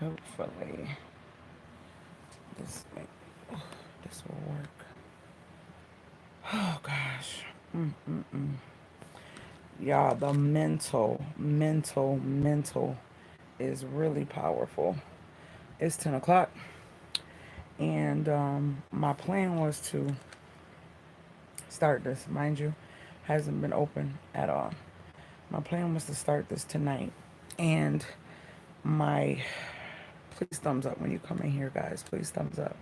Hopefully this this will work. Oh gosh. Y'all, the mental is really powerful. It's 10 o'clock, and my plan was to start this. Mind you, hasn't been open at all. My plan was to start this tonight, and my please thumbs up when you come in here, guys. Please thumbs up.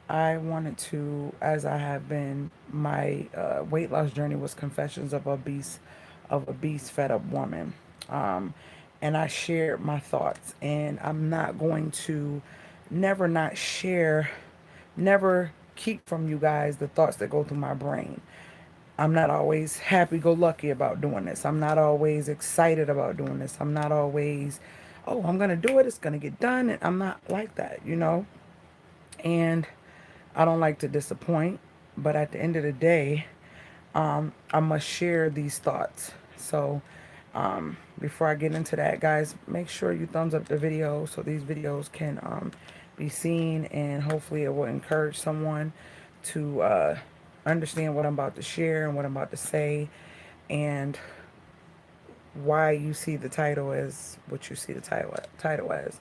I wanted to, as I have been, my weight loss journey was confessions of a beast fed up woman, um, and I shared my thoughts. And I'm not going to never not share, never keep from you guys the thoughts that go through my brain. I'm not always happy go lucky about doing this. I'm not always excited about doing this. I'm not always, oh, I'm gonna do it. It's gonna get done. And I'm not like that, you know. And I don't like to disappoint, but at the end of the day, I must share these thoughts. So, before I get into that, guys, make sure you thumbs up the video so these videos can be seen, and hopefully it will encourage someone to understand what I'm about to share and what I'm about to say, and why you see the title as what you see the title as.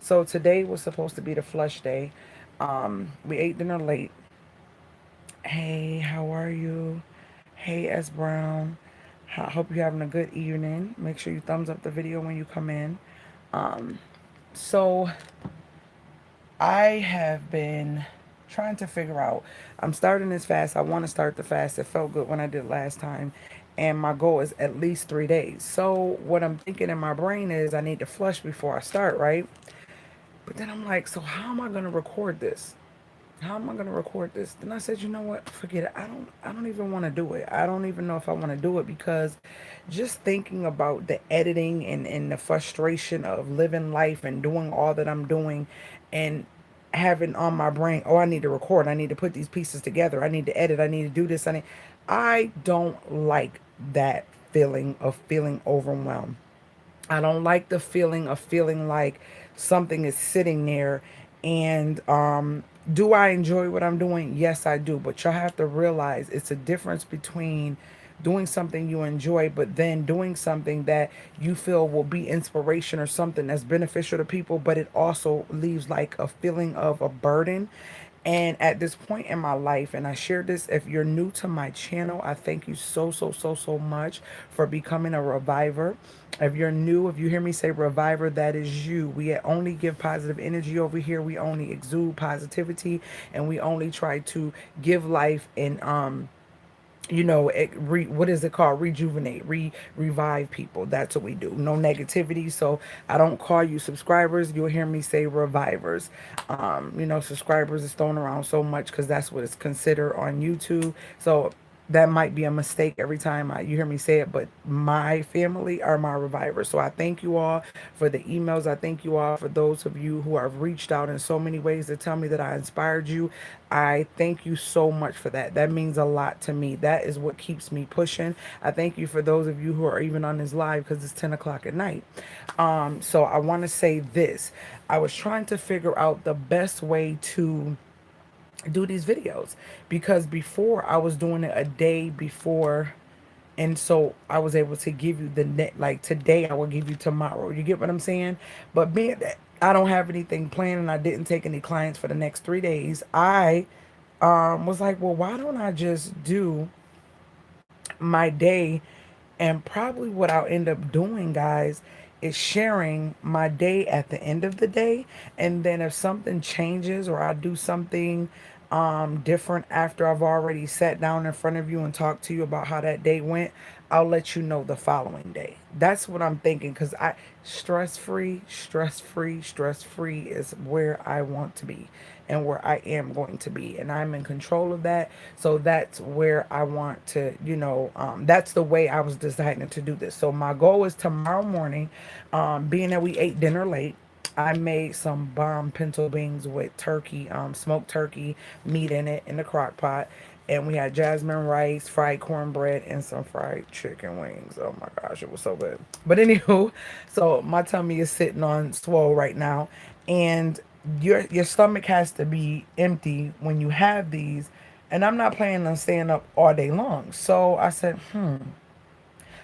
So today was supposed to be the flush day. We ate dinner late. Hey, how are you? Hey, S. Brown. I hope you're having a good evening. Make sure you thumbs up the video when you come in. So, I have been trying to figure out. I'm starting this fast. I want to start the fast. It felt good when I did it last time. And my goal is at least 3 days. So, what I'm thinking in my brain is I need to flush before I start, right? But then I'm like, so how am I going to record this? How am I gonna record this? Then I said, you know what? Forget it. I don't even want to do it. I don't even know if I want to do it, because just thinking about the editing and the frustration of living life and doing all that I'm doing, and having on my brain, oh, I need to record. I need to put these pieces together. I need to edit. I need to do this. I don't like that feeling of feeling overwhelmed. I don't like the feeling of feeling like something is sitting there. And do I enjoy what I'm doing? Yes, I do. But y'all have to realize it's a difference between doing something you enjoy, but then doing something that you feel will be inspiration or something that's beneficial to people, but it also leaves like a feeling of a burden. And at this point in my life, and I share this, if you're new to my channel, I thank you so much for becoming a reviver. If you're new, if you hear me say reviver, that is you. We only give positive energy over here. We only exude positivity, and we only try to give life and what is it called, rejuvenate, revive people. That's what we do. No negativity. So I don't call you subscribers. You'll hear me say revivers. Subscribers is thrown around so much because that's what it's considered on YouTube. So that might be a mistake every time you hear me say it, but my family are my revivers. So I thank you all for the emails. I thank you all for those of you who have reached out in so many ways to tell me that I inspired you. I thank you so much for that. That means a lot to me. That is what keeps me pushing. I thank you for those of you who are even on this live, because it's 10 o'clock at night. So I want to say this. I was trying to figure out the best way to do these videos, because before I was doing it a day before, and so I was able to give you the net, like today I will give you tomorrow. You get what I'm saying? But being that I don't have anything planned and I didn't take any clients for the next 3 days, I was like, well, why don't I just do my day? And probably what I'll end up doing, guys, is sharing my day at the end of the day. And then if something changes or I do something different after I've already sat down in front of you and talked to you about how that day went, I'll let you know the following day. That's what I'm thinking, because stress free is where I want to be and where I am going to be, and I'm in control of that. So that's where I want to, that's the way I was deciding to do this. So my goal is tomorrow morning, being that we ate dinner late, I made some bomb pinto beans with turkey, smoked turkey meat in it in the crock pot. And we had jasmine rice, fried cornbread, and some fried chicken wings. Oh my gosh, it was so good. But anywho, so my tummy is sitting on swole right now, and your stomach has to be empty when you have these. And I'm not planning on staying up all day long. So I said,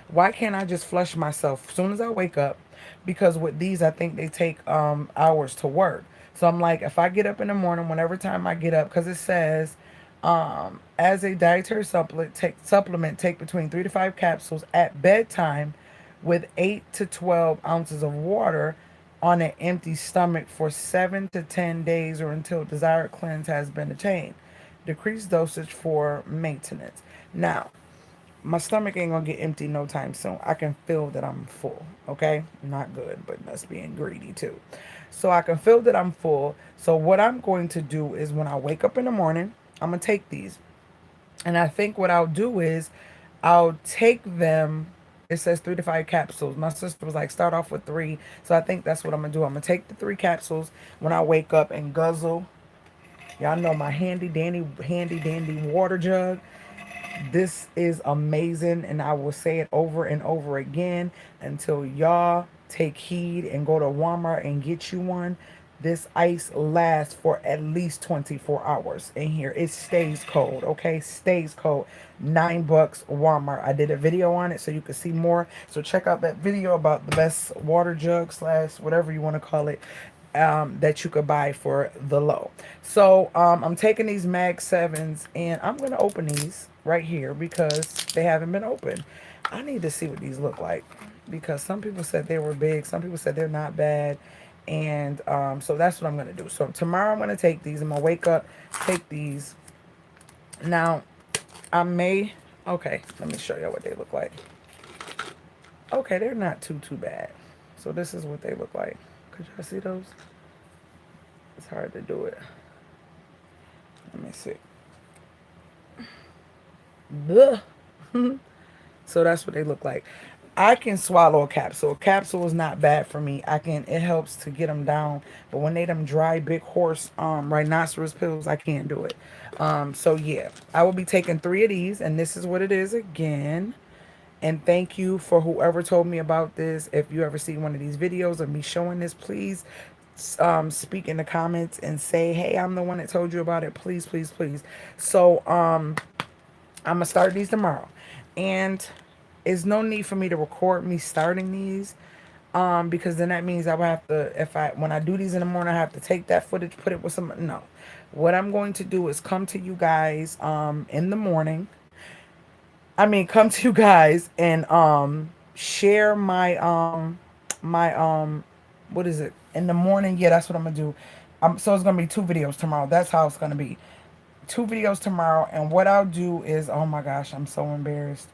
why can't I just flush myself as soon as I wake up? Because with these, I think they take hours to work. So I'm like, if I get up in the morning, whenever time I get up, because it says, as a dietary supplement, take between 3 to 5 capsules at bedtime, with 8 to 12 ounces of water on an empty stomach for 7 to 10 days or until desired cleanse has been attained. Decreased dosage for maintenance. Now, my stomach ain't gonna get empty no time soon. I can feel that I'm full. Okay, not good, but that's being greedy too. So I can feel that I'm full. So what I'm going to do is when I wake up in the morning, I'm gonna take these, and I think what I'll do is I'll take them. It says 3 to 5 capsules. My sister was like, start off with three. So I think that's what I'm gonna do. I'm gonna take the 3 capsules when I wake up and guzzle. Y'all know my handy dandy water jug. This is amazing, and I will say it over and over again until y'all take heed and go to Walmart and get you one. This ice lasts for at least 24 hours in here. It stays cold, okay? Stays cold. $9 Walmart. I did a video on it so you can see more. So check out that video about the best water jug slash whatever you want to call it, that you could buy for the low. So I'm taking these Mag 7s and I'm going to open these right here because they haven't been opened. I need to see what these look like because some people said they were big. Some people said they're not bad. And so that's what I'm going to do. So tomorrow I'm going to take these. I'm going to wake up, take these. Now, I may... Okay, let me show you what they look like. Okay, they're not too bad. So this is what they look like. Could y'all see those? It's hard to do it. Let me see. Ugh. So that's what they look like. I can swallow a capsule. A capsule is not bad for me. It helps to get them down. But when they them dry, big horse, rhinoceros pills, I can't do it. So yeah, I will be taking 3 of these, and this is what it is again. And thank you for whoever told me about this. If you ever see one of these videos of me showing this, please speak in the comments and say, hey, I'm the one that told you about it. Please, please, please. So I'm gonna start these tomorrow, and there's no need for me to record me starting these, because then that means I will have to, if I when I do these in the morning, I have to take that footage, put it with some. No, what I'm going to do is come to you guys in the morning. I mean, come to you guys and share my what is it in the morning? Yeah, that's what I'm gonna do. So it's gonna be 2 videos tomorrow. That's how it's gonna be. 2 videos tomorrow, and what I'll do is, oh my gosh, I'm so embarrassed.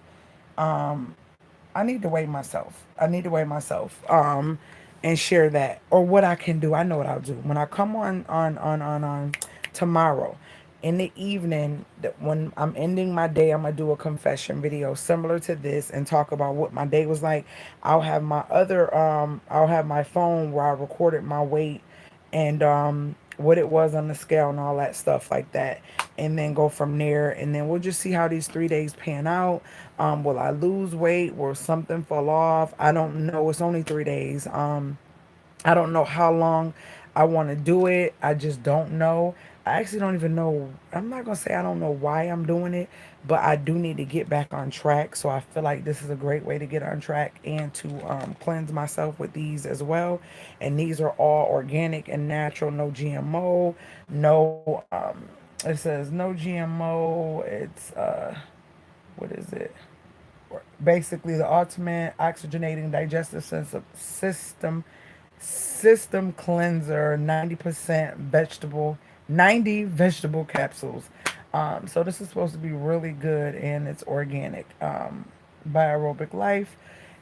I need to weigh myself. I need to weigh myself. And share that, or what I can do. I know what I'll do when I come on tomorrow in the evening. That when I'm ending my day, I'm gonna do a confession video similar to this and talk about what my day was like. I'll have my other I'll have my phone where I recorded my weight and what it was on the scale and all that stuff like that, and then go from there, and then we'll just see how these 3 days pan out. Will I lose weight? Will something fall off? I don't know. It's only 3 days. I don't know how long I want to do it. I just don't know. I actually don't even know. I'm not going to say I don't know why I'm doing it, but I do need to get back on track. So I feel like this is a great way to get on track and to cleanse myself with these as well. And these are all organic and natural, no GMO, no, it says no GMO. It's, what is it? Basically the ultimate oxygenating digestive system cleanser, 90 vegetable capsules. So this is supposed to be really good, and it's organic. Bioaerobic Life.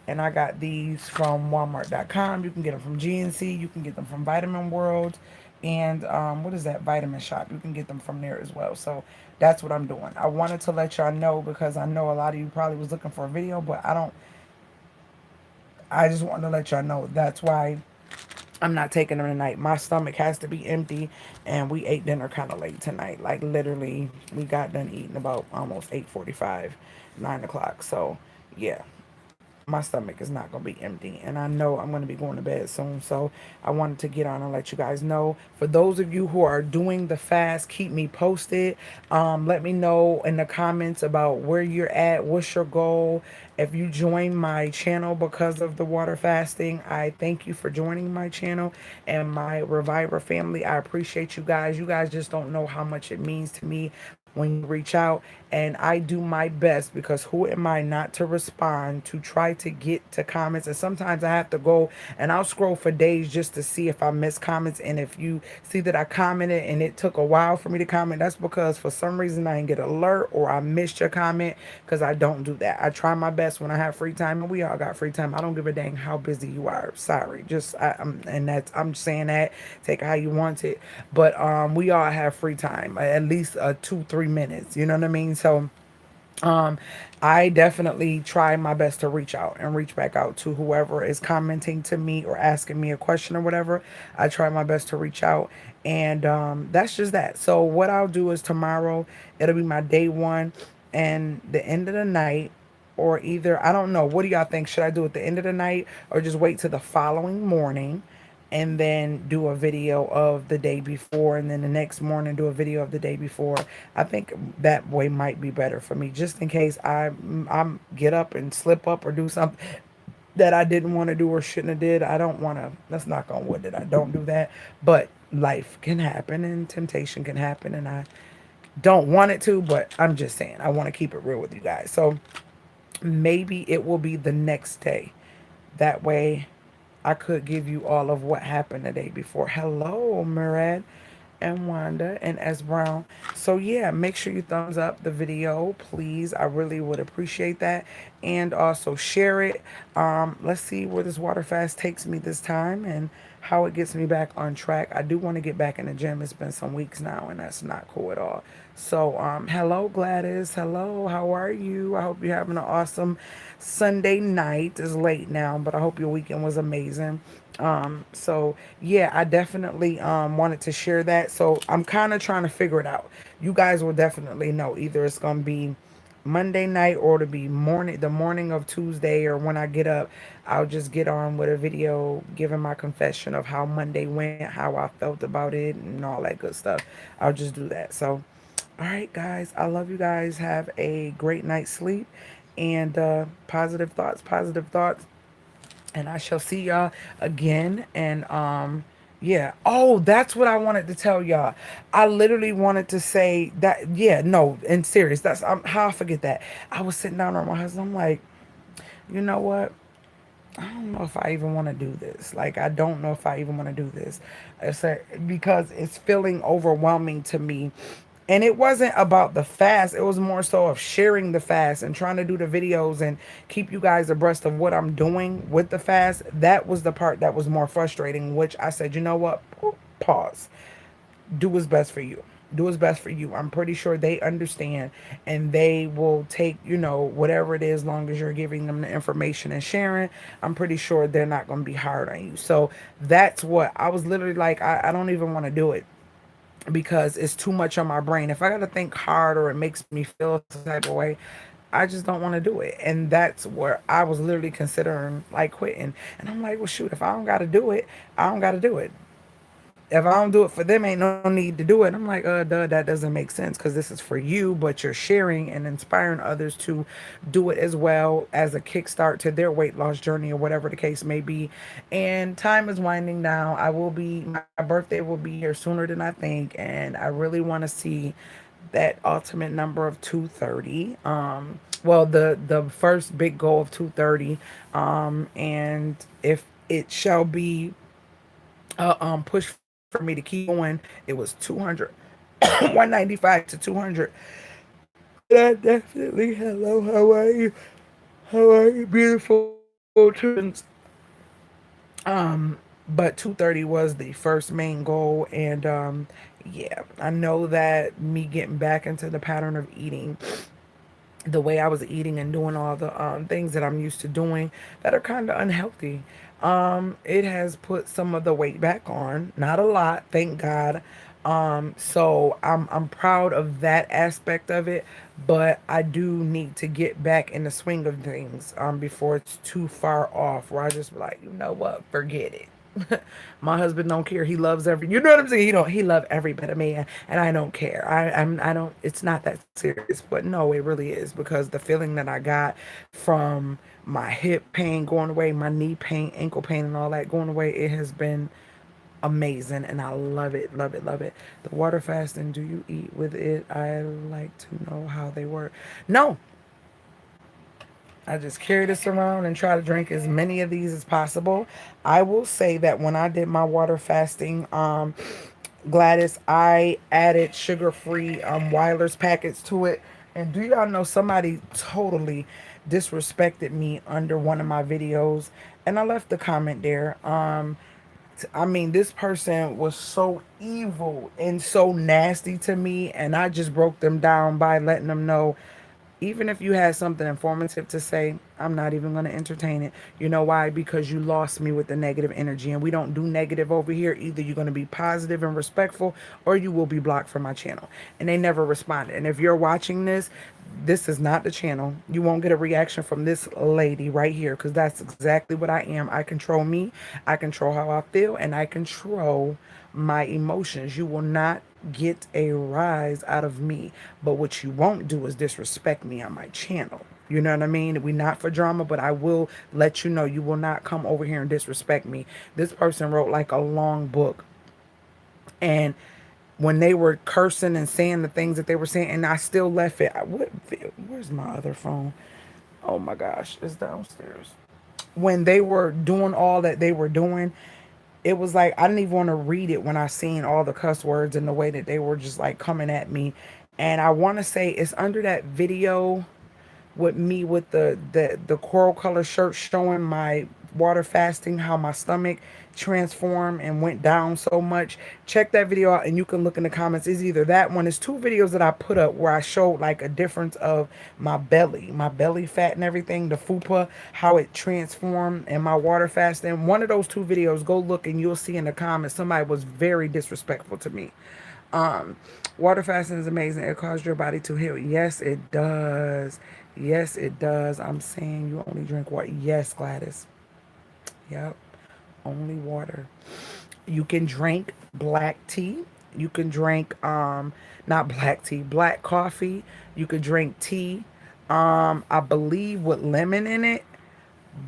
And I got these from Walmart.com. You can get them from GNC. You can get them from Vitamin World. And what is that? Vitamin Shop. You can get them from there as well. So that's what I'm doing. I wanted to let y'all know because I know a lot of you probably was looking for a video, but I just wanted to let y'all know. That's why I'm not taking them tonight. My stomach has to be empty, and we ate dinner kind of late tonight. Like literally, we got done eating about almost 8:45, 9 o'clock. So yeah, my stomach is not going to be empty, and I know I'm going to be going to bed soon. So I wanted to get on and let you guys know. For those of you who are doing the fast, keep me posted. Let me know in the comments about where you're at, what's your goal. If you join my channel because of the water fasting, I thank you for joining my channel and my Reviver family. I appreciate you guys. You guys just don't know how much it means to me when you reach out, and I do my best, because who am I not to respond, to try to get to comments. And sometimes I have to go and I'll scroll for days just to see if I miss comments. And if you see that I commented and it took a while for me to comment, that's because for some reason I didn't get alert or I missed your comment, because I don't do that. I try my best when I have free time, and we all got free time. I don't give a dang how busy you are. Sorry, just and that's, I'm saying that, take it how you want it, but we all have free time, at least 2-3 minutes, you know what I mean? So um, I definitely try my best to reach out and reach back out to whoever is commenting to me or asking me a question or whatever. I try my best to reach out, and that's just that. So what I'll do is tomorrow it'll be my day one, and the end of the night, or either, I don't know, what do y'all think? Should I do it the end of the night or just wait till the following morning and then do a video of the day before, and then the next morning do a video of the day before? I think that way might be better for me, just in case I'm get up and slip up or do something that I didn't want to do or shouldn't have did. I don't want to, let's knock on wood that I don't do that, but life can happen and temptation can happen, and I don't want it to, but I'm just saying I want to keep it real with you guys. So maybe it will be the next day. That way I could give you all of what happened the day before. Hello, Murad and Wanda and S. Brown. So yeah, make sure you thumbs up the video, please. I really would appreciate that. And also share it. Let's see where this water fast takes me this time and how it gets me back on track. I do want to get back in the gym. It's been some weeks now, and that's not cool at all. So hello Gladys. Hello, how are you? I hope you're having an awesome Sunday night. It's late now, but I hope your weekend was amazing. So yeah, I definitely wanted to share that. So I'm kind of trying to figure it out. You guys will definitely know, either it's gonna be Monday night or to be the morning of Tuesday, or when I get up, I'll just get on with a video giving my confession of how Monday went, how I felt about it, and all that good stuff. I'll just do that. So all right, guys, I love you guys. Have a great night's sleep, and positive thoughts, positive thoughts. And I shall see y'all again. And yeah. Oh, that's what I wanted to tell y'all. I literally wanted to say that. Yeah, no, in serious. That's how I forget that. I was sitting down with my husband. I'm like, you know what? I don't know if I even want to do this. Like, I don't know if I even want to do this. Because it's feeling overwhelming to me. And it wasn't about the fast. It was more so of sharing the fast and trying to do the videos and keep you guys abreast of what I'm doing with the fast. That was the part that was more frustrating, which I said, you know what? Pause. Do what's best for you. Do what's best for you. I'm pretty sure they understand, and they will take, whatever it is, long as you're giving them the information and sharing. I'm pretty sure they're not going to be hard on you. So that's what I was literally like, I don't even want to do it, because it's too much on my brain. If I got to think hard or it makes me feel some type of way, I just don't want to do it. And that's where I was literally considering like quitting. And I'm like, well, shoot, if I don't got to do it, I don't got to do it. If I don't do it for them, ain't no need to do it. I'm like, duh, that doesn't make sense, because this is for you, but you're sharing and inspiring others to do it as well, as a kickstart to their weight loss journey, or whatever the case may be. And time is winding down. My birthday will be here sooner than I think, and I really want to see that ultimate number of 230. Well, the first big goal of 230. And if it shall be push for me to keep going, it was 200, 195 to 200. But I definitely, hello, how are you? How are you, beautiful children? But 230 was the first main goal. And yeah, I know that me getting back into the pattern of eating the way I was eating and doing all the things that I'm used to doing that are kind of unhealthy. It has put some of the weight back on, not a lot, thank God. So I'm proud of that aspect of it, but I do need to get back in the swing of things before it's too far off where I just be like, you know what, forget it. My husband don't care. He loves every. You know what I'm saying? He love every bit of me, and I don't care. I don't. It's not that serious, but no, it really is because the feeling that I got from my hip pain going away, my knee pain, ankle pain, and all that going away, it has been amazing, and I love it, love it, love it. The water fasting. Do you eat with it? I like to know how they work. No, I just carry this around and try to drink as many of these as possible. I will say that when I did my water fasting, Gladys, I added sugar-free Weiler's packets to it. And do y'all know somebody totally disrespected me under one of my videos? And I left the comment there. I mean, this person was so evil and so nasty to me, and I just broke them down by letting them know, even if you had something informative to say, I'm not even going to entertain it. You know why? Because you lost me with the negative energy, and we don't do negative over here. Either you're going to be positive and respectful, or you will be blocked from my channel. And they never responded. And if you're watching this, this is not the channel. You won't get a reaction from this lady right here, because that's exactly what I am. I control me, I control how I feel, and I control my emotions. You will not get a rise out of me. But what you won't do is disrespect me on my channel. You know what I mean? We're not for drama, but I will let you know you will not come over here and disrespect me. This person wrote like a long book. And when they were cursing and saying the things that they were saying, and I still left it. Where's my other phone? Oh my gosh, it's downstairs. When they were doing all that they were doing, it was like I didn't even want to read it when I seen all the cuss words and the way that they were just like coming at me. And I want to say it's under that video with me with the coral color shirt showing my water fasting, how my stomach transformed and went down so much. Check that video out and you can look in the comments. It's either that one. It's two videos that I put up where I showed like a difference of my belly fat and everything, the fupa, how it transformed, and my water fasting. One of those two videos, go look and you'll see in the comments somebody was very disrespectful to me. um Water fasting is amazing. It causes your body to heal. Yes, it does. Yes, it does. I'm saying you only drink water. Yes, Gladys. Yep. Only water. You can drink black tea. You can drink not black tea, black coffee. You could drink tea. I believe with lemon in it,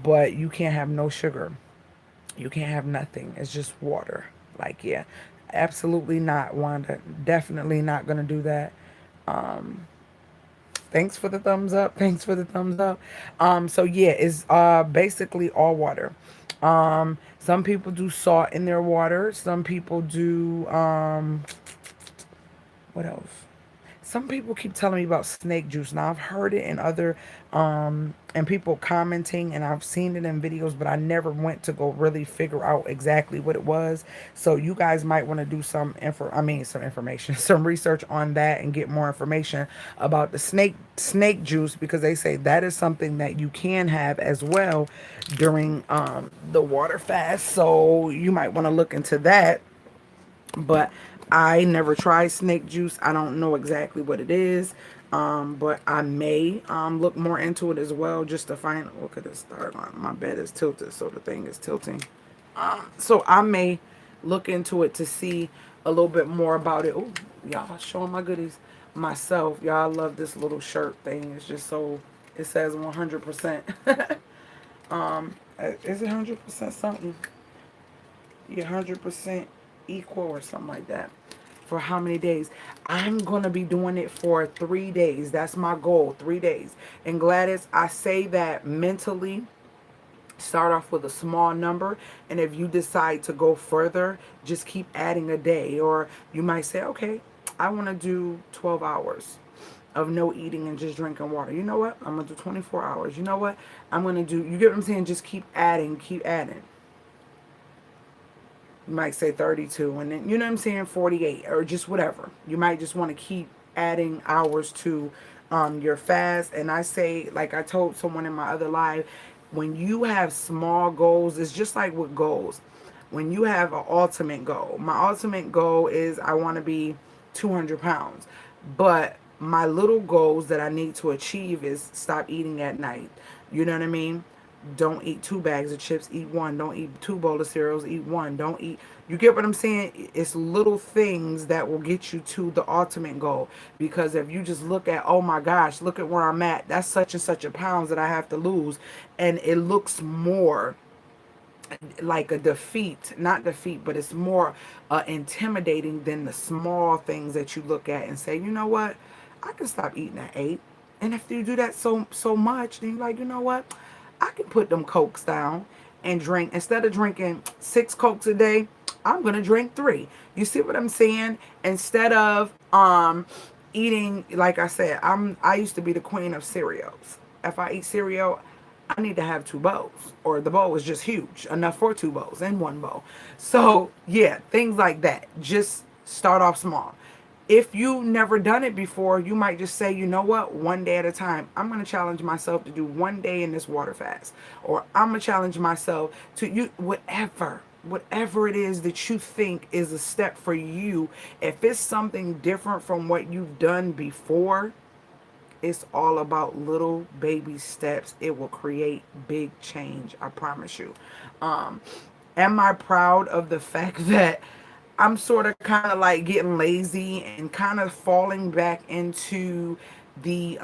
but you can't have no sugar. You can't have nothing. It's just water. Like, yeah. Absolutely not, Wanda. Definitely not gonna do that. Um Thanks for the thumbs up. Thanks for the thumbs up. So yeah, it's basically all water. Some people do salt in their water. Some people do what else? Some people keep telling me about snake juice. Now I've heard it in other and people commenting, and I've seen it in videos, but I never went to go really figure out exactly what it was. So you guys might want to do some information, some research on that and get more information about the snake juice, because they say that is something that you can have as well during the water fast. So you might want to look into that, but I never tried snake juice. I don't know exactly what it is. But I may look more into it as well, just to find. Look at this start on. My bed is tilted, so the thing is tilting. So I may look into it to see a little bit more about it. Oh, y'all showing my goodies myself. Y'all love this little shirt thing. It's just so, it says 100%. Is it 100% something? Yeah, 100% equal or something like that. For how many days? I'm going to be doing it for 3 days. That's my goal, 3 days. And Gladys, I say that mentally. Start off with a small number, and if you decide to go further, just keep adding a day. Or you might say, okay, I want to do 12 hours of no eating and just drinking water. You know what? I'm going to do 24 hours. You know what? I'm going to do, you get what I'm saying? Just keep adding, keep adding. You might say 32, and then, you know what I'm saying, 48, or just whatever. You might just want to keep adding hours to your fast. And I say, like I told someone in my other live, when you have small goals, it's just like with goals. When you have an ultimate goal, my ultimate goal is I want to be 200 pounds. But my little goals that I need to achieve is stop eating at night. You know what I mean? Don't eat 2 bags of chips, eat one. Don't eat 2 bowls of cereals, eat one. Don't eat. You get what I'm saying? It's little things that will get you to the ultimate goal. Because if you just look at, oh my gosh, look at where I'm at, that's such and such a pounds that I have to lose. And it looks more like a defeat, not defeat, but it's more intimidating than the small things that you look at and say, you know what, I can stop eating at 8. And if you do that so much, then you're like, you know what, I can put them cokes down and drink. Instead of drinking 6 cokes a day, I'm gonna drink 3. You see what I'm saying? Instead of eating, like I said, I used to be the queen of cereals. If I eat cereal, I need to have 2 bowls, or the bowl is just huge enough for 2 bowls and 1 bowl. So yeah, things like that. Just start off small. If you never done it before, you might just say, you know what, one day at a time. I'm going to challenge myself to do one day in this water fast, or I'm going to challenge myself to you, whatever it is that you think is a step for you. If it's something different from what you've done before, it's all about little baby steps. It will create big change. I promise you. Um, am I proud of the fact that I'm sort of kind of like getting lazy and kind of falling back into the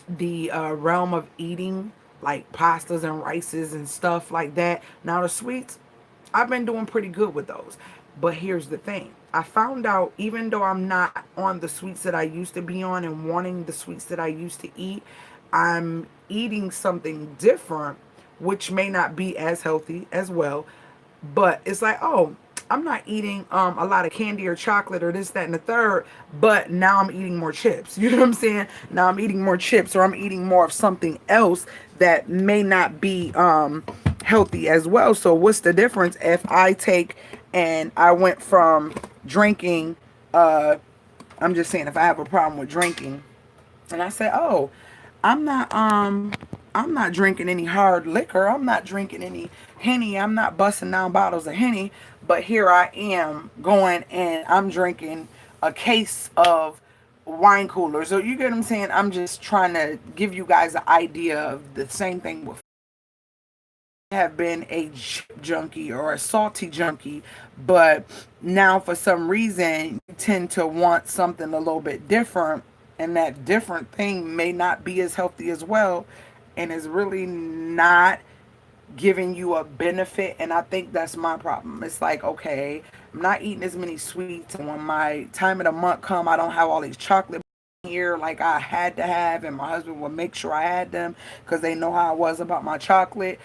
realm of eating like pastas and rices and stuff like that. Now the sweets, I've been doing pretty good with those. But here's the thing. I found out even though I'm not on the sweets that I used to be on and wanting the sweets that I used to eat, I'm eating something different, which may not be as healthy as well. But it's like, oh, I'm not eating a lot of candy or chocolate or this, that, and the third, but now I'm eating more chips. You know what I'm saying? Now I'm eating more chips, or I'm eating more of something else that may not be healthy as well. So what's the difference if I take and I went from drinking, I'm just saying if I have a problem with drinking, and I say, oh, I'm not I'm not drinking any hard liquor. I'm not drinking any Henny. I'm not busting down bottles of Henny. But here I am going and I'm drinking a case of wine coolers. So you get what I'm saying? I'm just trying to give you guys an idea of the same thing with have been a junkie or a salty junkie, but now for some reason you tend to want something a little bit different, and that different thing may not be as healthy as well, and is really not giving you a benefit. And I think that's my problem. It's like, okay, I'm not eating as many sweets, and when my time of the month come, I don't have all these chocolate here like I had to have, and my husband would make sure I had them because they know how I was about my chocolate.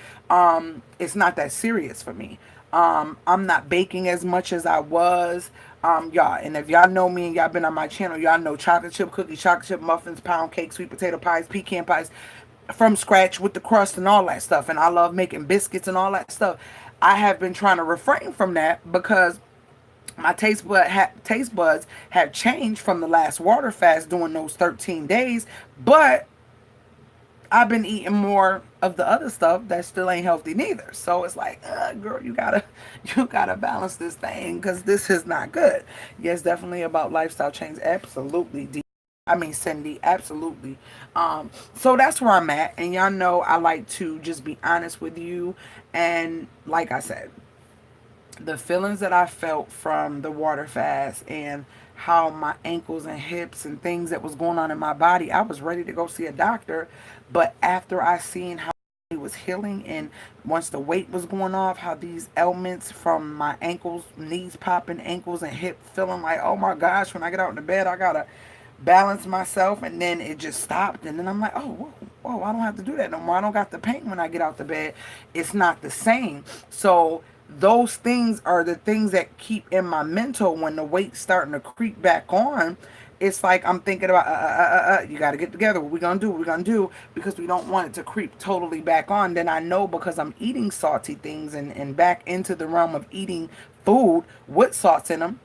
It's not that serious for me. I'm not baking as much as I was. Y'all, and if y'all know me and y'all been on my channel, y'all know chocolate chip cookies, chocolate chip muffins, pound cake, sweet potato pies, pecan pies from scratch with the crust and all that stuff. And I love making biscuits and all that stuff. I have been trying to refrain from that because my taste buds have changed from the last water fast doing those 13 days, but I've been eating more of the other stuff that still ain't healthy neither. So it's like, girl, you gotta balance this thing because this is not good. Yes, definitely about lifestyle change. Absolutely. I mean, Cindy, absolutely. So that's where I'm at, and y'all know I like to just be honest with you. And like I said, the feelings that I felt from the water fast and how my ankles and hips and things that was going on in my body, I was ready to go see a doctor. But after I seen how it was healing, and once the weight was going off, how these ailments from my ankles, knees popping, ankles and hip feeling like, oh my gosh, when I get out in the bed, I gotta balance myself, and then it just stopped. And then I'm like, oh, whoa, I don't have to do that no more. I don't got the pain when I get out the bed. It's not the same. So those things are the things that keep in my mental when the weight's starting to creep back on. It's like I'm thinking about, you got to get together. What we going to do? What we going to do? Because we don't want it to creep totally back on. Then I know, because I'm eating salty things and back into the realm of eating food with salts in them.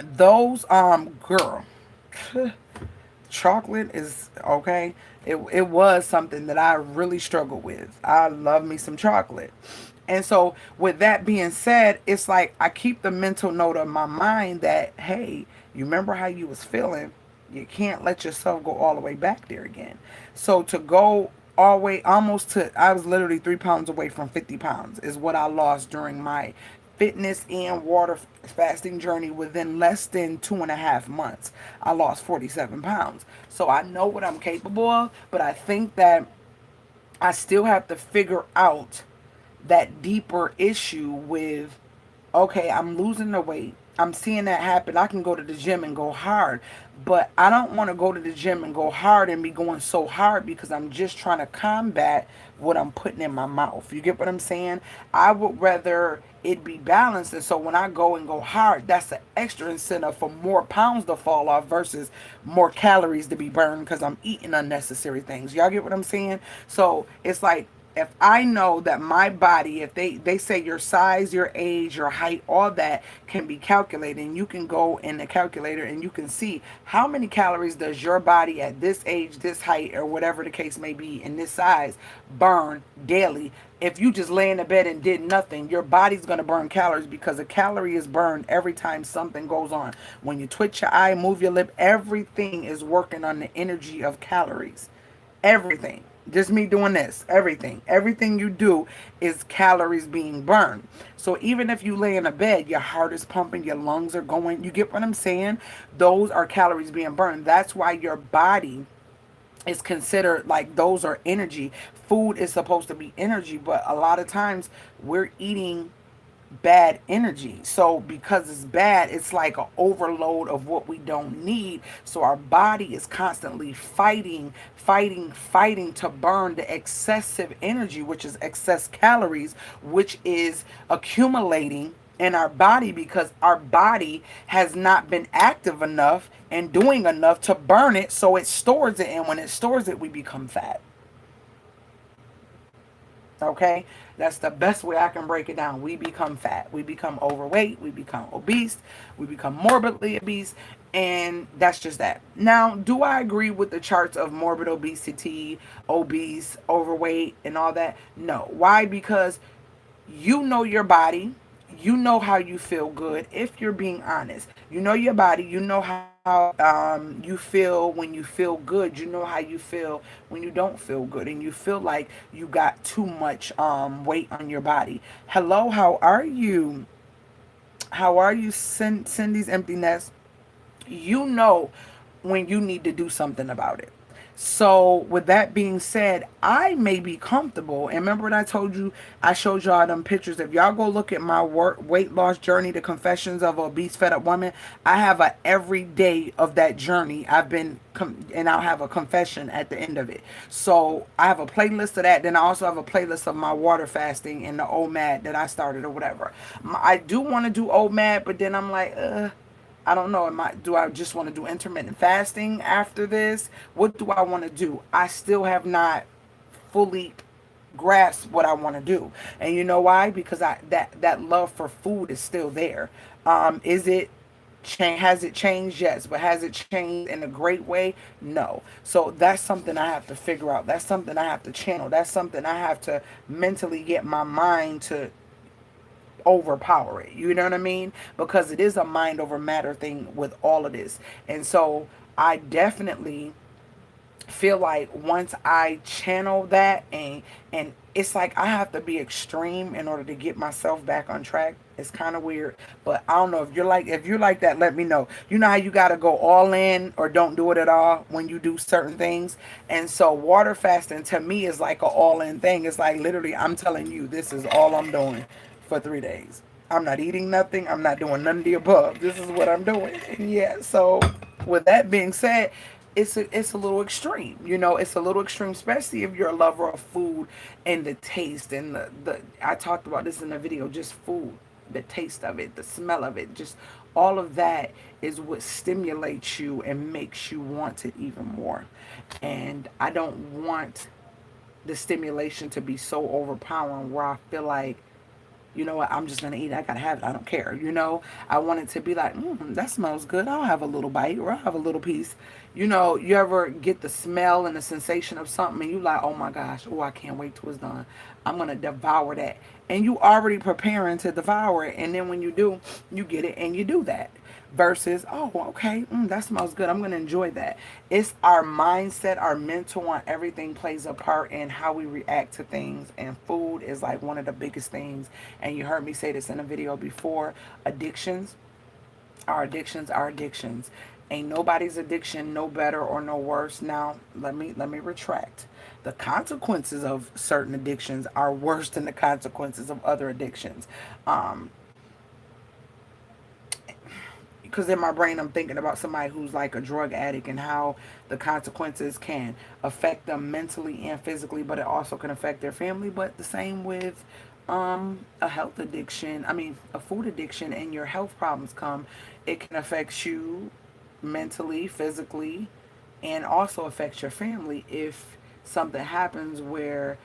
Those, girl, chocolate is okay. It was something that I really struggled with. I love me some chocolate. And so with that being said, it's like I keep the mental note of my mind that, hey, you remember how you was feeling? You can't let yourself go all the way back there again. So to go all the way almost to, I was literally 3 pounds away from 50 pounds is what I lost during my fitness and water fasting journey. Within less than 2.5 months, I lost 47 pounds. So I know what I'm capable of, but I think that I still have to figure out that deeper issue with, okay, I'm losing the weight. I'm seeing that happen. I can go to the gym and go hard, but I don't want to go to the gym and go hard and be going so hard because I'm just trying to combat what I'm putting in my mouth. You get what I'm saying? I would rather it be balanced. And so when I go and go hard, that's an extra incentive for more pounds to fall off versus more calories to be burned because I'm eating unnecessary things. Y'all get what I'm saying? So it's like, if I know that my body, if they say your size, your age, your height, all that can be calculated, and you can go in the calculator and you can see how many calories does your body at this age, this height, or whatever the case may be, in this size, burn daily. If you just lay in the bed and did nothing, your body's going to burn calories because a calorie is burned every time something goes on. When you twitch your eye, move your lip, everything is working on the energy of calories. Everything. Just me doing this. Everything you do is calories being burned. So even if you lay in a bed, your heart is pumping, your lungs are going. You get what I'm saying? Those are calories being burned. That's why your body is considered like those are energy. Food is supposed to be energy, but a lot of times we're eating bad energy. So because it's bad, it's like an overload of what we don't need. So our body is constantly fighting to burn the excessive energy, which is excess calories, which is accumulating in our body because our body has not been active enough and doing enough to burn it. So it stores it. And when it stores it, we become fat. Okay, that's the best way I can break it down. We become fat, we become overweight, we become obese, we become morbidly obese, and that's just that. Now, do I agree with the charts of morbid obesity, obese, overweight, and all that? No. Why? Because you know your body, you know how you feel good. If you're being honest, you know your body, you know how you feel when you feel good, you know how you feel when you don't feel good, and you feel like you got too much weight on your body. Hello, how are you? How are you? Cindy's empty nest. You know when you need to do something about it. So with that being said, I may be comfortable. And remember what I told you, I showed y'all them pictures. If y'all go look at my weight loss journey, the confessions of a obese fed up woman, I have a every day of that journey. I've been and I'll have a confession at the end of it. So I have a playlist of that. Then I also have a playlist of my water fasting and the OMAD that I started or whatever. I do want to do OMAD, but then I'm like, I don't know. Do I just want to do intermittent fasting after this? What do I want to do? I still have not fully grasped what I want to do. And you know why? Because that love for food is still there. Is it has it changed? Yes, but has it changed in a great way? No. So that's something I have to figure out. That's something I have to channel. That's something I have to mentally get my mind to overpower it. You know what I mean? Because it is a mind over matter thing with all of this. And so I definitely feel like once I channel that and it's like I have to be extreme in order to get myself back on track. It's kind of weird, but I don't know if you're like that, let me know. You know how you got to go all in or don't do it at all when you do certain things. And so water fasting to me is like an all in thing. It's like literally I'm telling you this is all I'm doing for 3 days. I'm not eating nothing. I'm not doing none of the above. This is what I'm doing. Yeah. So with that being said, it's a little extreme. You know, it's a little extreme, especially if you're a lover of food and the taste and the I talked about this in the video, just food, the taste of it, the smell of it, just all of that is what stimulates you and makes you want it even more. And I don't want the stimulation to be so overpowering where I feel like you know what, I'm just gonna eat it. I gotta have it. I don't care. You know, I want it to be like, that smells good. I'll have a little bite or I'll have a little piece. You know, you ever get the smell and the sensation of something and you like, oh my gosh, oh, I can't wait till it's done. I'm gonna devour that. And you already preparing to devour it. And then when you do, you get it and you do that. Versus, oh, okay, that smells good. I'm going to enjoy that. It's our mindset, our mental, and everything plays a part in how we react to things. And food is like one of the biggest things. And you heard me say this in a video before. Addictions are addictions. Ain't nobody's addiction no better or no worse. Now, let me retract. The consequences of certain addictions are worse than the consequences of other addictions. Because in my brain I'm thinking about somebody who's like a drug addict and how the consequences can affect them mentally and physically, but it also can affect their family. But the same with a health addiction, I mean a food addiction, and your health problems come, it can affect you mentally, physically, and also affect your family if something happens where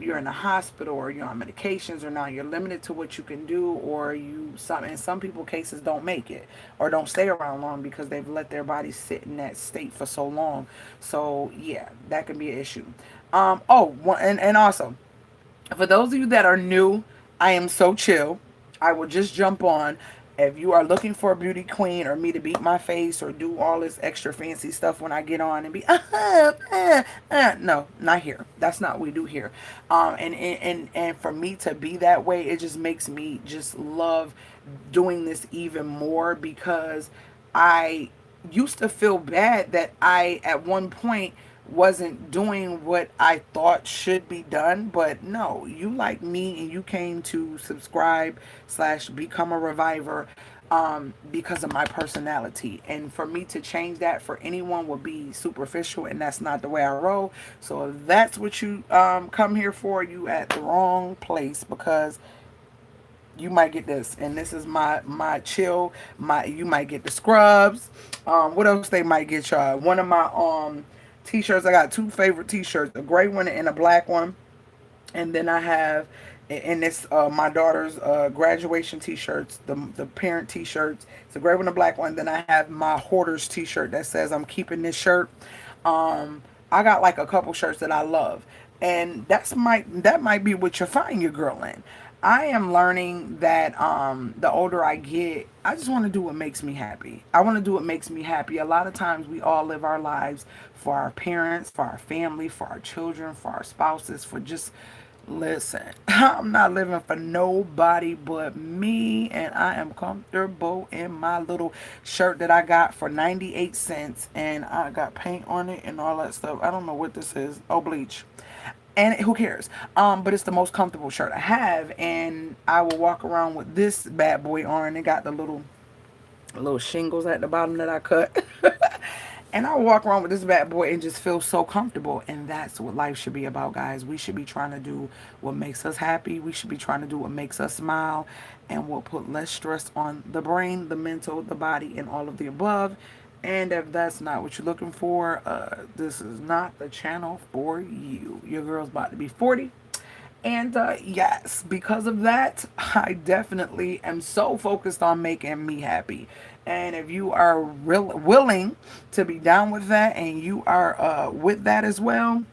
you're in the hospital or you're on medications, or now you're limited to what you can do, or in some people cases don't make it or don't stay around long because they've let their body sit in that state for so long. So yeah, that can be an issue. And also, for those of you that are new, I am so chill. I will just jump on. If you are looking for a beauty queen or me to beat my face or do all this extra fancy stuff when I get on and be, no, not here. That's not what we do here. And for me to be that way, it just makes me just love doing this even more, because I used to feel bad that I, at one point, wasn't doing what I thought should be done. But no, you like me and you came to subscribe slash become a reviver because of my personality. And for me to change that for anyone would be superficial, and that's not the way I roll. So if that's what you come here for, you at the wrong place, because you might get this, and this is my chill. You might get the scrubs. What else they might get y'all? One of my t-shirts. I got two favorite t-shirts, a gray one and a black one. And then I have in this my daughter's graduation t-shirts, the parent t-shirts. It's a gray one and a black one. Then I have my hoarders t-shirt that says I'm keeping this shirt. I got like a couple shirts that I love, and that might be what you find your girl in. I am learning that the older I get, I just want to do what makes me happy. I want to do what makes me happy. A lot of times we all live our lives for our parents, for our family, for our children, for our spouses, for just, listen, I'm not living for nobody but me, and I am comfortable in my little shirt that I got for 98 cents, and I got paint on it and all that stuff. I don't know what this is. Oh, bleach. And who cares? But it's the most comfortable shirt I have, and I will walk around with this bad boy on. It got the little shingles at the bottom that I cut. And I walk around with this bad boy and just feel so comfortable. And that's what life should be about, guys. We should be trying to do what makes us happy. We should be trying to do what makes us smile, and will put less stress on the brain, the mental, the body, and all of the above. And if that's not what you're looking for, this is not the channel for you. Your girl's about to be 40. And yes, because of that, I definitely am so focused on making me happy. And if you are willing to be down with that, and you are with that as well,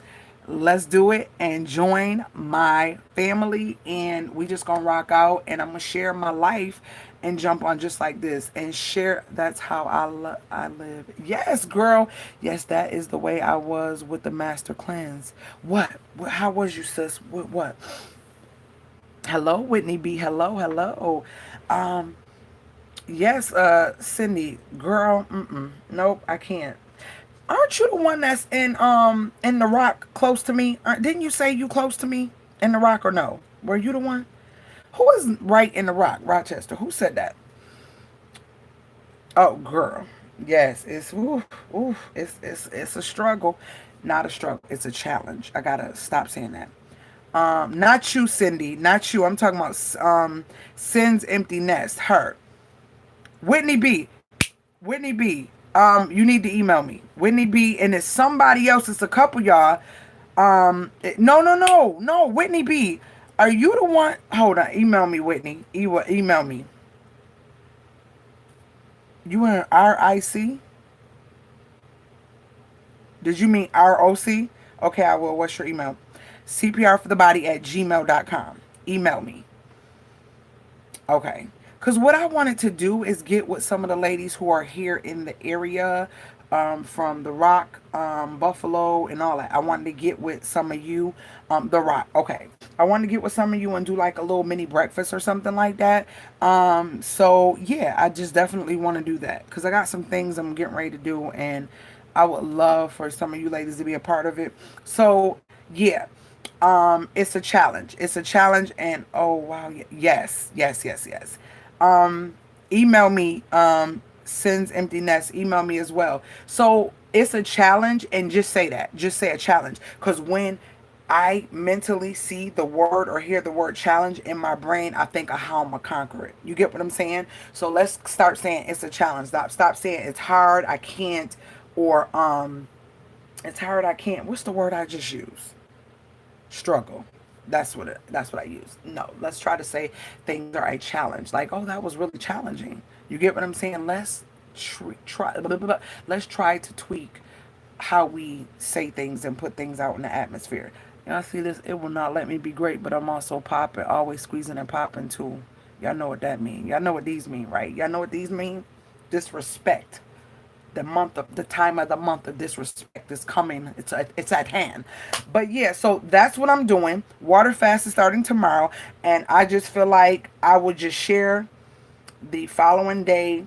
let's do it and join my family. And we just gonna rock out, and I'm gonna share my life and jump on just like this and share. That's how I live. Yes, girl. Yes, that is the way I was with the master cleanse. How was you, sis? What? Hello, Whitney B. Hello. Yes, Cindy, girl. Nope, I can't. Aren't you the one that's in the Rock close to me? Didn't you say you close to me in the Rock, or no? Were you the one? Who is right in the Rock, Rochester? Who said that? Oh, girl. Yes, it's a struggle. Not a struggle. It's a challenge. I gotta stop saying that. Not you, Cindy. Not you. I'm talking about Sin's empty nest. Her. Whitney B. Whitney B. You need to email me. Whitney B. And it's somebody else. It's a couple y'all. No. Whitney B. Are you the one? Hold on. Email me, Whitney. Email me. You in RIC? Did you mean ROC? Okay, I will. What's your email? CPRforthebody@gmail.com. Email me. Okay. Because what I wanted to do is get with some of the ladies who are here in the area, from The Rock, Buffalo, and all that. I wanted to get with some of you. The Rock. Okay. I wanted to get with some of you and do like a little mini breakfast or something like that. So, yeah, I just definitely want to do that. Because I got some things I'm getting ready to do. And I would love for some of you ladies to be a part of it. So, yeah. It's a challenge. It's a challenge, and oh wow, yes, yes, yes, yes. Email me, sends empty nest. Email me as well. So it's a challenge, and just say that. Just say a challenge, because when I mentally see the word or hear the word challenge in my brain, I think of how I'm gonna conquer it. You get what I'm saying? So let's start saying it's a challenge. Stop saying it's hard, I can't, or it's hard, I can't. What's the word I just used? Struggle. That's what I use. No, let's try to say things are a challenge. Like, oh, that was really challenging. You get what I'm saying? Let's try to tweak how we say things and put things out in the atmosphere. Y'all see this? It will not let me be great, but I'm also popping, always squeezing and popping too. Y'all know what that mean. Y'all know what these mean, right? Y'all know what these mean? Disrespect. The time of the month of disrespect is coming. It's at hand. But yeah, so that's what I'm doing. Water fast is starting tomorrow, and I just feel like I would just share the following day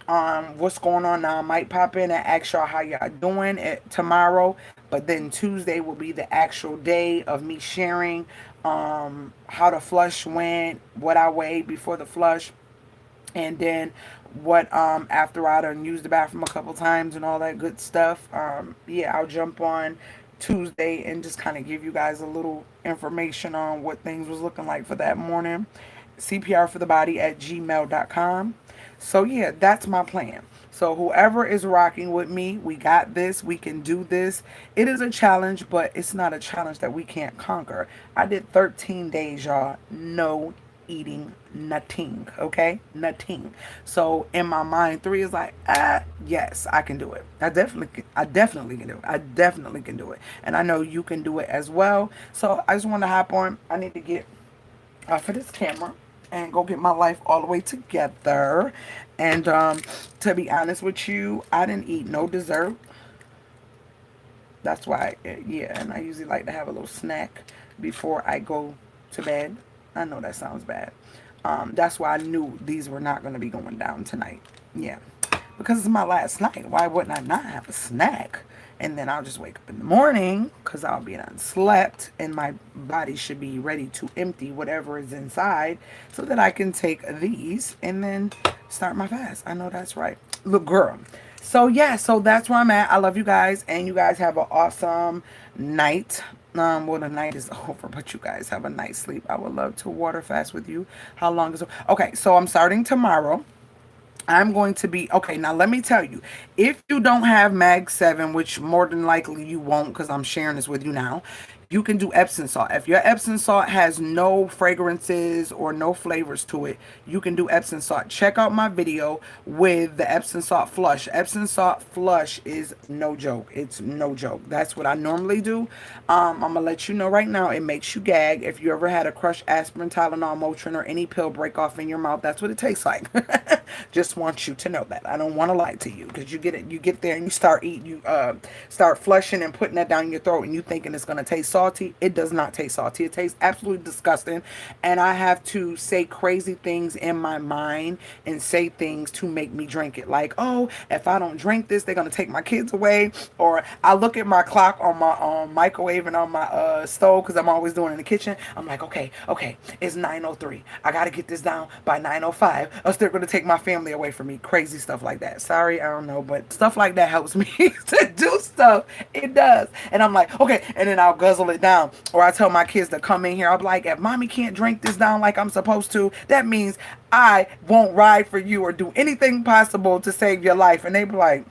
what's going on now. I might pop in and ask y'all how y'all doing it tomorrow, but then Tuesday will be the actual day of me sharing how the flush went, what I weighed before the flush, and then what after I done used the bathroom a couple times and all that good stuff. Yeah, I'll jump on Tuesday and just kind of give you guys a little information on what things was looking like for that morning. CPRforthebody@gmail.com. So yeah, that's my plan. So whoever is rocking with me, we got this. We can do this. It is a challenge, but it's not a challenge that we can't conquer. I did 13 days, y'all. No eating nothing. Okay, nothing. So in my mind, 3 is like, yes, I can do it. I definitely can do it. I definitely can do it, and I know you can do it as well. So I just want to hop on. I need to get off of this camera and go get my life all the way together. And to be honest with you, I didn't eat no dessert. That's why, yeah, and I usually like to have a little snack before I go to bed. I know that sounds bad. That's why I knew these were not going to be going down tonight. Yeah, because it's my last night. Why wouldn't I not have a snack? And then I'll just wake up in the morning because I'll be unslept and my body should be ready to empty whatever is inside so that I can take these and then start my fast. I know that's right. Look, girl. So, yeah, so that's where I'm at. I love you guys, and you guys have an awesome night. Well, the night is over, but you guys have a nice sleep. I would love to water fast with you. How long is it? Okay, so I'm starting tomorrow. I'm going to be, okay, now let me tell you, if you don't have Mag 7, which more than likely you won't because I'm sharing this with you now, you can do Epsom salt. If your Epsom salt has no fragrances or no flavors to it, you can do Epsom salt. Check out my video with the Epsom salt flush. Epsom salt flush is no joke. It's no joke. That's what I normally do. I'm going to let you know right now, it makes you gag. If you ever had a crushed aspirin, Tylenol, Motrin, or any pill break off in your mouth, that's what it tastes like. Just want you to know that. I don't want to lie to you because you get there and you start eating, you start flushing and putting that down your throat and you thinking it's going to taste salty. It does not taste salty. It tastes absolutely disgusting. And I have to say crazy things in my mind and say things to make me drink it. Like, oh, if I don't drink this, they're going to take my kids away. Or I look at my clock on my microwave and on my stove because I'm always doing it in the kitchen. I'm like, okay, it's 9:03. I got to get this down by 9:05 else they're going to take my family away from me. Crazy stuff like that. Sorry, I don't know, but stuff like that helps me to do stuff. It does. And I'm like, okay, and then I'll guzzle it down. Or I tell my kids to come in here. I'll be like, if mommy can't drink this down like I'm supposed to, that means I won't ride for you or do anything possible to save your life. And they be like,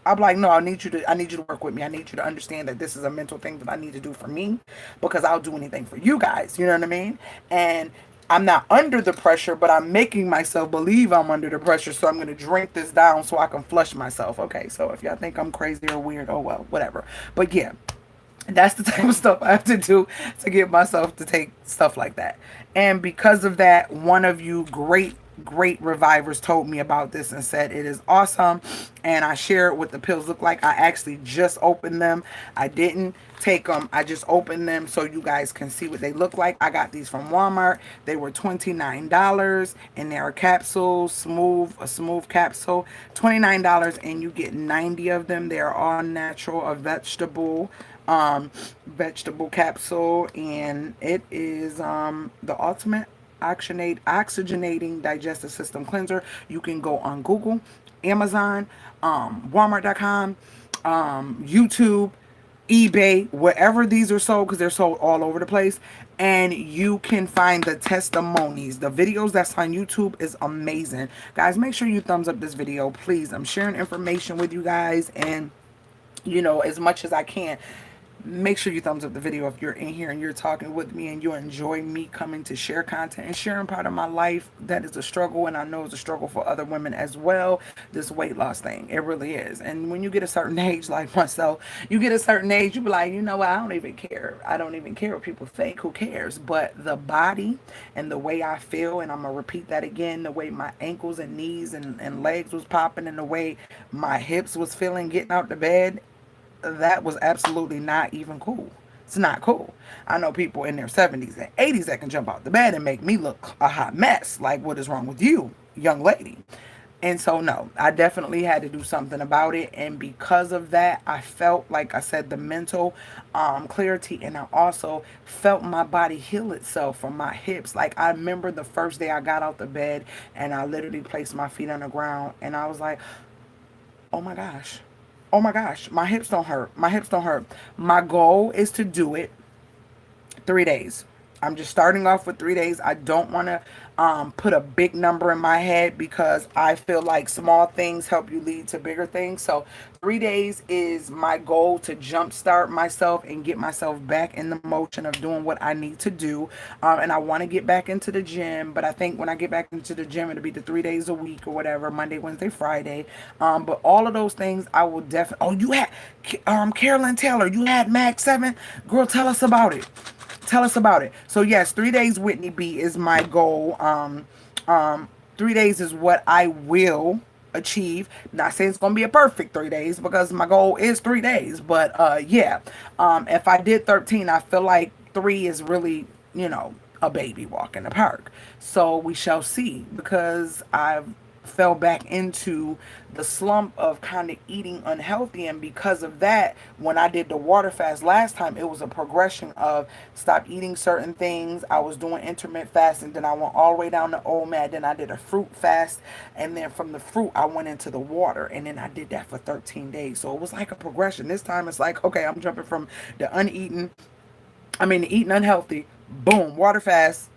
I'm like, no, I need you to work with me. I need you to understand that this is a mental thing that I need to do for me, because I'll do anything for you guys. You know what I mean? And I'm not under the pressure, but I'm making myself believe I'm under the pressure. So I'm going to drink this down so I can flush myself. Okay. So if y'all think I'm crazy or weird, oh well, whatever. But yeah, that's the type of stuff I have to do to get myself to take stuff like that. And because of that, one of you great revivers told me about this and said it is awesome. And I shared what the pills look like. I actually just opened them. I didn't take them. I just opened them so you guys can see what they look like. I got these from Walmart. They were $29 and they're a capsule, a smooth capsule, $29, and you get 90 of them. They're all natural, a vegetable capsule, and it is the ultimate oxygenating digestive system cleanser. You can go on Google, Amazon, Walmart.com, YouTube, eBay, wherever these are sold, because they're sold all over the place, and you can find the testimonies. The videos that's on YouTube is amazing. Guys, make sure you thumbs up this video, please. I'm sharing information with you guys, and you know, as much as I can. Make sure you thumbs up the video if you're in here and you're talking with me and you enjoy me coming to share content and sharing part of my life that is a struggle, and I know it's a struggle for other women as well. This weight loss thing, it really is. And when you get a certain age, like myself, you get a certain age, you be like, you know what, I don't even care. I don't even care what people think. Who cares? But the body and the way I feel, and I'm gonna repeat that again, the way my ankles and knees and legs was popping, and the way my hips was feeling getting out the bed, that was absolutely not even cool. It's not cool. I know people in their 70s and 80s that can jump out the bed and make me look a hot mess. Like, what is wrong with you, young lady? And so, no, I definitely had to do something about it. And because of that, I felt, like I said, the mental clarity. And I also felt my body heal itself from my hips. Like, I remember the first day I got out the bed and I literally placed my feet on the ground. And I was like, oh my gosh. Oh my gosh, my hips don't hurt. My hips don't hurt. My goal is to do it 3 days. I'm just starting off with 3 days. I don't want to put a big number in my head, because I feel like small things help you lead to bigger things. So 3 days is my goal to jumpstart myself and get myself back in the motion of doing what I need to do. And I want to get back into the gym, but I think when I get back into the gym, it'll be the 3 days a week or whatever, Monday, Wednesday, Friday. But all of those things I will definitely. Oh, you had Carolyn Taylor, you had Mag 7? Girl, tell us about it. Tell us about it. So yes, 3 days Whitney B is my goal. 3 days is what I will achieve. Not saying it's gonna be a perfect 3 days, because my goal is 3 days. But yeah. If I did 13, I feel like 3 is really, you know, a baby walk in the park. So we shall see, because I've fell back into the slump of kind of eating unhealthy. And because of that, when I did the water fast last time, it was a progression of stop eating certain things. I was doing intermittent fasting, then I went all the way down to OMAD, then I did a fruit fast, and then from the fruit I went into the water, and then I did that for 13 days. So it was like a progression. This time it's like, okay, I'm jumping from the eating unhealthy, boom, water fast.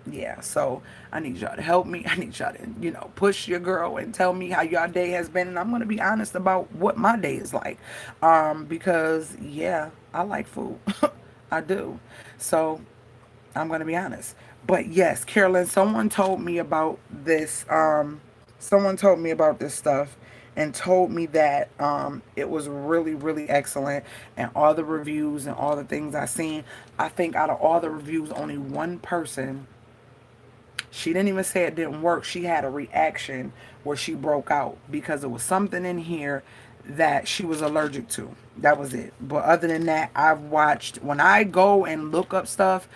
Yeah, so I need y'all to help me. I need y'all to, you know, push your girl and tell me how your day has been. And I'm going to be honest about what my day is like. Because, yeah, I like food. I do. So I'm going to be honest. But yes, Carolyn, someone told me about this stuff and told me that it was really, really excellent. And all the reviews and all the things I seen, I think out of all the reviews, only one person, she didn't even say it didn't work. She had a reaction where she broke out because it was something in here that she was allergic to. That was it. But other than that, I've watched, when I go and look up stuff,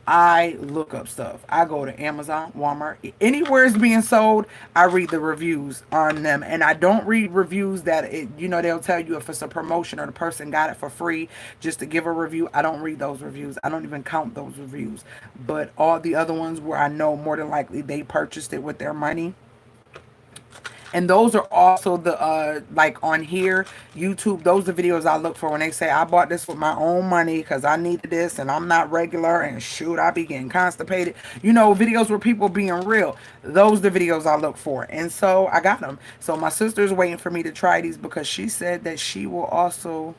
I look up stuff. I go to Amazon, Walmart, anywhere it's being sold, I read the reviews on them. And I don't read reviews that, they'll tell you if it's a promotion or the person got it for free just to give a review. I don't read those reviews. I don't even count those reviews. But all the other ones where I know more than likely they purchased it with their money, And those are also the like on here YouTube, those are the videos I look for when they say I bought this with my own money because I needed this and I'm not regular and shoot I be getting constipated, you know, videos where people being real. Those are the videos I look for, and so I got them. So my sister's waiting for me to try these because she said that she will also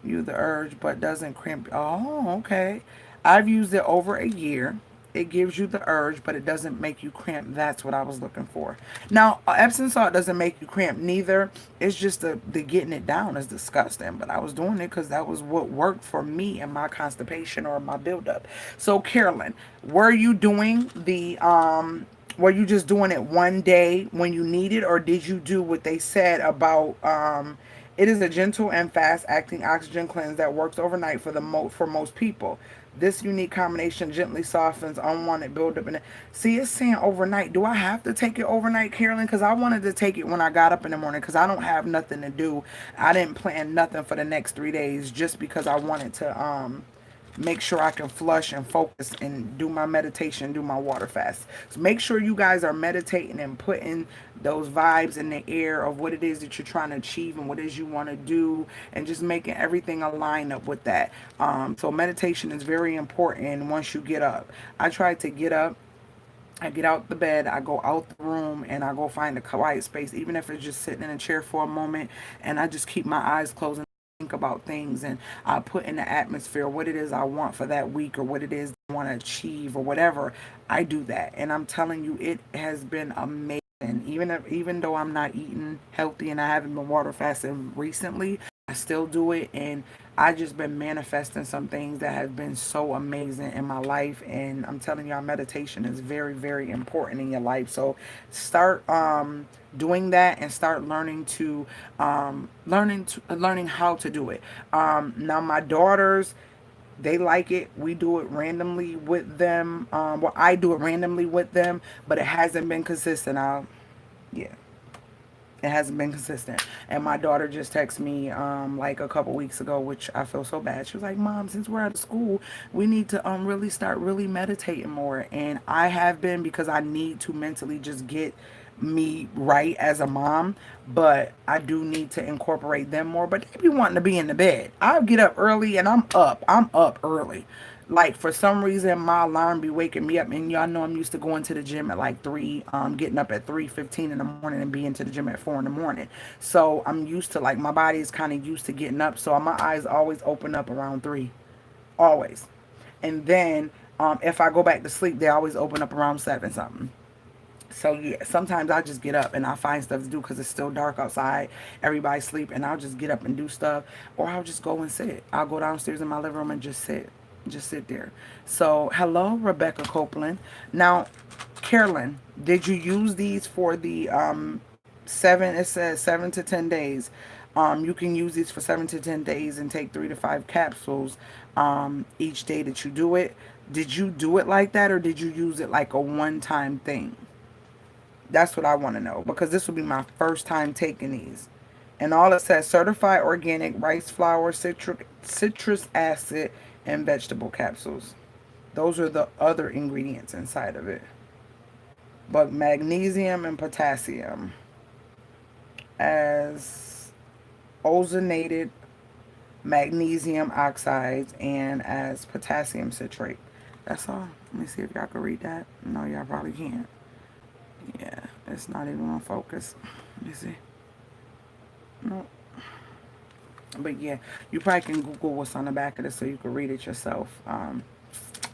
you the urge but doesn't cramp. Oh, okay. I've used it over a year. It gives you the urge, but it doesn't make you cramp. That's what I was looking for. Now, Epsom salt doesn't make you cramp neither. It's just the getting it down is disgusting. But I was doing it because that was what worked for me and my constipation or my buildup. So, Carolyn, were you doing the were you just doing it one day when you need it, or did you do what they said about it is a gentle and fast-acting oxygen cleanse that works overnight for for most people. This unique combination gently softens unwanted buildup. And see, it's saying overnight. Do I have to take it overnight, Carolyn? Because I wanted to take it when I got up in the morning because I don't have nothing to do. I didn't plan nothing for the next 3 days just because I wanted to make sure I can flush and focus and do my meditation, do my water fast. So make sure you guys are meditating and putting those vibes in the air of what it is that you're trying to achieve and what it is you want to do, and just making everything align up with that. So meditation is very important once you get up. I try to get up, I get out the bed, I go out the room, and I go find a quiet space, even if it's just sitting in a chair for a moment, and I just keep my eyes closed and think about things, and I put in the atmosphere what it is I want for that week or what it is I want to achieve or whatever. I do that, and I'm telling you, it has been amazing. Even though I'm not eating healthy and I haven't been water fasting recently, I still do it, and I just been manifesting some things that have been so amazing in my life. And I'm telling y'all, meditation is very, very important in your life. So start doing that and start learning how to do it. Now my daughters, they like it. We do it randomly with them. Well, I do it randomly with them, but it hasn't been consistent. Yeah, it hasn't been consistent. And my daughter just texted me like a couple weeks ago, which I feel so bad. She was like, Mom, since we're out of school, we need to really start really meditating more. And I have been, because I need to mentally just get me right as a mom, but I do need to incorporate them more. But they be wanting to be in the bed. I get up early and I'm up early. Like for some reason my alarm be waking me up, and y'all know I'm used to going to the gym at like 3, getting up at 3:15 in the morning and being to the gym at 4 in the morning. So I'm used to, like, my body is kind of used to getting up, so my eyes always open up around 3, always. And then if I go back to sleep, they always open up around 7 something. So yeah, sometimes I just get up and I find stuff to do because it's still dark outside. Everybody's sleep, and I'll just get up and do stuff, or I'll just go and sit. I'll go downstairs in my living room and just sit there. So hello, Rebecca Copeland. Now, Carolyn, did you use these for the 7? It says 7 to 10 days. You can use these for 7 to 10 days and take 3 to 5 capsules each day that you do it. Did you do it like that, or did you use it like a one-time thing? That's what I want to know, because this will be my first time taking these. And all it says, certified organic rice flour, citrus acid, and vegetable capsules. Those are the other ingredients inside of it. But magnesium and potassium as ozonated magnesium oxides and as potassium citrate. That's all. Let me see if y'all can read that. No, y'all probably can't. Yeah, it's not even on focus. Let me see. No. But yeah, you probably can Google what's on the back of this so you can read it yourself.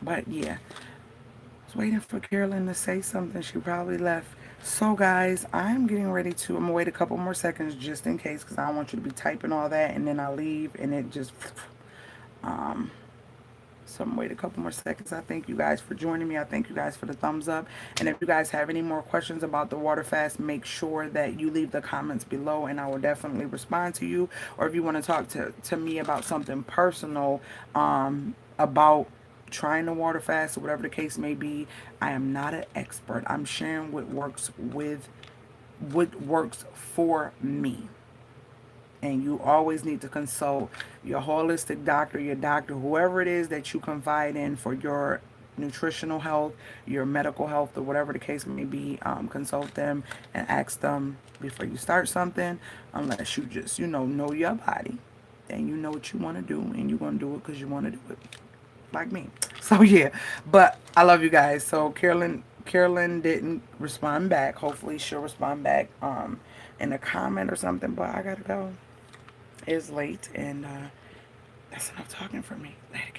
But yeah, I was waiting for Carolyn to say something. She probably left. So guys, I'm getting ready to, I'm gonna wait a couple more seconds just in case, because I don't want you to be typing all that and then I leave and it just so I'm gonna wait a couple more seconds. I thank you guys for joining me. I thank you guys for the thumbs up. And if you guys have any more questions about the water fast, make sure that you leave the comments below and I will definitely respond to you. Or if you want to talk to me about something personal, about trying to water fast or whatever the case may be, I am not an expert. I'm sharing what works for me. And you always need to consult your holistic doctor, your doctor, whoever it is that you confide in for your nutritional health, your medical health, or whatever the case may be. Consult them and ask them before you start something, unless you just, know your body and you know what you want to do, and you're going to do it because you want to do it, like me. So yeah, but I love you guys. So Carolyn didn't respond back. Hopefully she'll respond back in a comment or something, but I gotta go. It's late, and that's enough talking for me. Later,